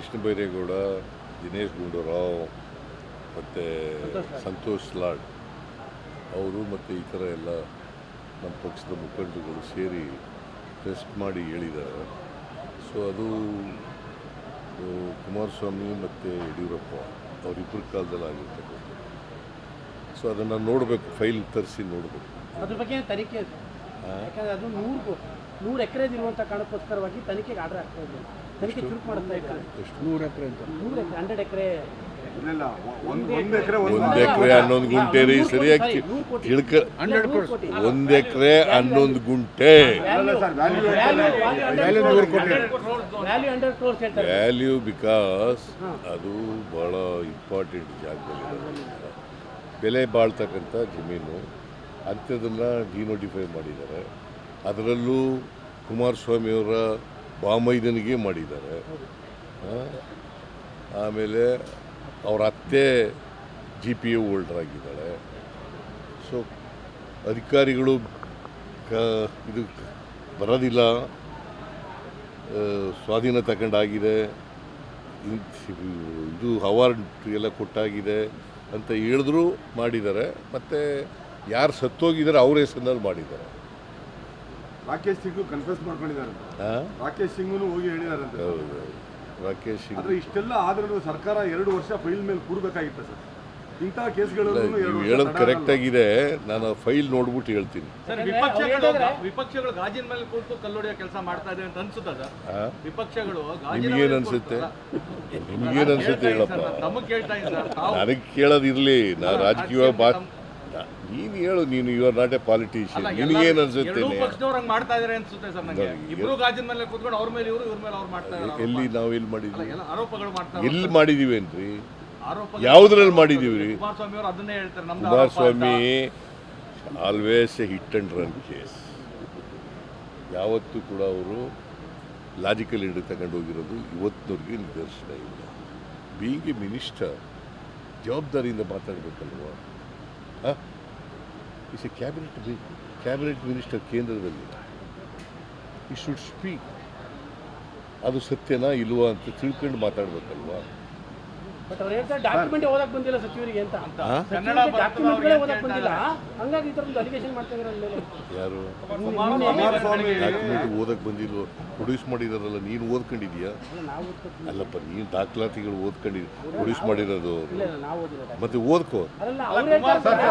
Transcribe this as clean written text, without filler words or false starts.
ಕೃಷ್ಣ ಬೈರೇಗೌಡ, ದಿನೇಶ್ ಗುಂಡೂರಾವ್ ಮತ್ತು ಸಂತೋಷ್ ಲಾಡ್ ಅವರು ಮತ್ತು ಈ ಥರ ಎಲ್ಲ ನಮ್ಮ ಪಕ್ಷದ ಮುಖಂಡರುಗಳು ಸೇರಿ ಟೆಸ್ಟ್ ಮಾಡಿ ಹೇಳಿದ್ದಾರೆ. ಸೊ ಅದು ಕುಮಾರಸ್ವಾಮಿ ಮತ್ತು ಯಡಿಯೂರಪ್ಪ ಅವರಿಬ್ಬರ ಕಾಲದಲ್ಲಿ ಆಗಿರ್ತಕ್ಕಂಥದ್ದು. ಸೊ ಅದನ್ನು ನೋಡಬೇಕು, ಫೈಲ್ ತರಿಸಿ ನೋಡಬೇಕು. ಅದ್ರ ಬಗ್ಗೆ ತನಿಖೆ ಯಾಕಂದರೆ ಅದು 100 ಎಕರೆದಿರುವಂಥ ಕಾರಣಕ್ಕೋಸ್ಕರವಾಗಿ ತನಿಖೆಗೆ ಆರ್ಡರ್ ಆಗ್ತಾ ಇದೆ. ತನಿಖೆ ಚುರುಕು ಮಾಡುತ್ತಾ ಇದ್ದಾರೆ. ಎಷ್ಟು 100 ಎಕರೆ 100 ಎಕರೆ ಒಂದು ಎಕರೆ 11 ಗುಂಟೆ ರೀ, ಸರಿಯಾಗಿ ತಿಳ್ಕ. 1 ಎಕರೆ 11 ಗುಂಟೆ ವ್ಯಾಲ್ಯೂ, ಬಿಕಾಸ್ ಅದು ಭಾಳ ಇಂಪಾರ್ಟೆಂಟ್ ಜಾಗದಲ್ಲಿ ಬೆಲೆ ಬಾಳ್ತಕ್ಕಂಥ ಜಮೀನು. ಅಂಥದನ್ನು ಡಿನೋಟಿಫೈ ಮಾಡಿದ್ದಾರೆ. ಅದರಲ್ಲೂ ಕುಮಾರಸ್ವಾಮಿಯವರ ಬಾಮೈದನಿಗೆ ಮಾಡಿದ್ದಾರೆ. ಆಮೇಲೆ ಅವರ ಅತ್ತೆ GPA ಹೋಲ್ಡರ್ ಆಗಿದ್ದಾಳೆ. ಸೊ ಅಧಿಕಾರಿಗಳು ಇದು ಬರೋದಿಲ್ಲ, ಸ್ವಾಧೀನ ತಗೊಂಡಾಗಿದೆ, ಇದು ಅವಾರ್ಡ್ ಎಲ್ಲ ಕೊಟ್ಟಾಗಿದೆ ಅಂತ ಹೇಳಿದ್ರು ಮಾಡಿದ್ದಾರೆ. ಮತ್ತು ಯಾರು ಸತ್ತೋಗಿದ್ದಾರೆ ಅವ್ರ ಹೆಸರಿನಲ್ಲಿ ಮಾಡಿದ್ದಾರೆ. ರಾಕೇಶ್ ಸಿಂಗ್ ಕನ್ಫೆಸ್ ಮಾಡ್ಕೊಂಡಿದ್ದಾರೆ. ರಾಕೇಶ್ ಸಿಂಗ್ನು ಹೋಗಿ ಹೇಳಿದಾರಂತೆ. ಹೌದು, ರಾಕೇಶ್ ಸಿಂಗ್. ಆದರೆ ಇಷ್ಟೆಲ್ಲ ಆದ್ರೂ ಸರ್ಕಾರ 2 ವರ್ಷ ಫೈಲ್ ಮೇಲೆ ಕೂಡಬೇಕಾಗಿತ್ತು ಸರ್. ಇಂಥ ಕೇಸ್ಗಳನ್ನು ಹೇಳೋದು ಕರೆಕ್ಟ್ ಆಗಿದೆ. ನಾನು ಫೈಲ್ ನೋಡ್ಬಿಟ್ಟು ಹೇಳ್ತೀನಿ. ವಿಪಕ್ಷಗಳು ಗಾಜಿನ ಮೇಲೆ ಕೂತು ಕಲ್ಲೊಡೆಯೋ ಕೆಲಸ ಮಾಡ್ತಾ ಇದೆ ಅಂತ ಅನ್ಸುತ್ತಾ ಸರ್? ವಿಪಕ್ಷಗಳು ನಿಮ್ಗೇನು ಅನ್ಸುತ್ತೆ? ನಿಮ್ಗೇನು ಅನ್ಸುತ್ತೆ ಹೇಳಪ್ಪ. ನಮಗೆ ಕೇಳ್ತಾ ಇದ್ದಾರೆ. ನನಗೆ ಕೇಳೋದಿರಲಿ, ನಾನು ರಾಜಕೀಯ ನೀನು ಹೇಳು. ನೀನು you are not a politician. ನಿನಗೇನು ಅನ್ಸುತ್ತೆ? ಪಕ್ಷದವ್ರು ಹಂಗೆ ಮಾಡ್ತಾ ಇದಾರೆ ಅನ್ಸುತ್ತೆ ಸರ್ ನನಗೆ. ಇಬ್ರು ಗಾಜಿನ ಮೇಲೆ ಕೂತ್ಕೊಂಡು ಅವ್ರ ಮೇಲೆ ಇವ್ರ ಮೇಲೆ ಅವ್ರು ಮಾಡ್ತಾ ಇದ್ದಾರೆ. ಎಲ್ಲಿ ನಾವು ಎಲ್ಲಿ ಮಾಡಿದ್ವಿ? ಆರೋಪಗಳು ಮಾಡ್ತಾರೆ. ಎಲ್ಲಿ ಮಾಡಿದೀವೇನ್ರಿ? ಯಾವುದ್ರಲ್ಲಿ ಮಾಡಿದೀವಿ? ಕುಮಾರಸ್ವಾಮಿ ಅವರು ಅದನ್ನೇ ಹೇಳ್ತಾರೆ. Kumaraswamy always A hit and run case. ಯಾವತ್ತೂ ಕೂಡ ಅವರು ಲಾಜಿಕಲ್ ಹಿಡಿದು ತಗೊಂಡು ಹೋಗಿರೋದು ಇವತ್ತಿನವ್ರಿಗೆ ನಿದರ್ಶನ ಇಲ್ಲ. ಬೀಯಿಂಗ್ ಎ ಮಿನಿಸ್ಟರ್ ಜವಾಬ್ದಾರಿಯಿಂದ ಮಾತಾಡಬೇಕಲ್ವ? ಇಸ್ ಎ ಕ್ಯಾಬಿನೆಟ್ ಮಿನಿಸ್ಟರ್ ಕೇಂದ್ರದಲ್ಲಿ. ಈ ಶುಡ್ ಸ್ಪೀಕ್. ಅದು ಸತ್ಯನಾ ಇಲ್ವಾ ಅಂತ ತಿಳ್ಕೊಂಡು ಮಾತಾಡ್ಬೇಕಲ್ವಾ? ಬಟ್ ಅವ್ರು ಹೇಳ್ತಾರೆ ಡಾಕ್ಯುಮೆಂಟ್ ಓದಕ್ಕೆ ಬಂದಿಲ್ಲ ಸಚಿವರಿಗೆ ಅಂತ. ಡಾಕ್ಯುಮೆಂಟ್ಗಳೇ ಓದಕ್ಕೆ ಬಂದಿಲ್ಲ, ಹಂಗಾಗಿ ಈ ಥರದ್ದು ಅಲಿಗೇಷನ್ ಮಾಡ್ತಾ ಇದ್ದಾರೆ ಮೇಲೆ. ಯಾರು ಡಾಕ್ಯುಮೆಂಟ್ ಓದಕ್ಕೆ ಬಂದಿಲ್ವೋ? ಪ್ರೊಡ್ಯೂಸ್ ಮಾಡಿದಾರಲ್ಲ, ನೀನು ಓದ್ಕೊಂಡಿದ್ಯಾ? ಅಲ್ಲಪ್ಪ, ನೀನು ದಾಖಲಾತಿಗಳು ಓದ್ಕೊಂಡಿದ್ಯ, ಪ್ರೊಡ್ಯೂಸ್ ಮಾಡಿರೋದು. ನಾವು ಓದಿಲ್ಲ. ಮತ್ತೆ ಓದ್ಕೋ. ಅಲ್ಲ ಅವ್ರು ಹೇಳ್ತಾರೆ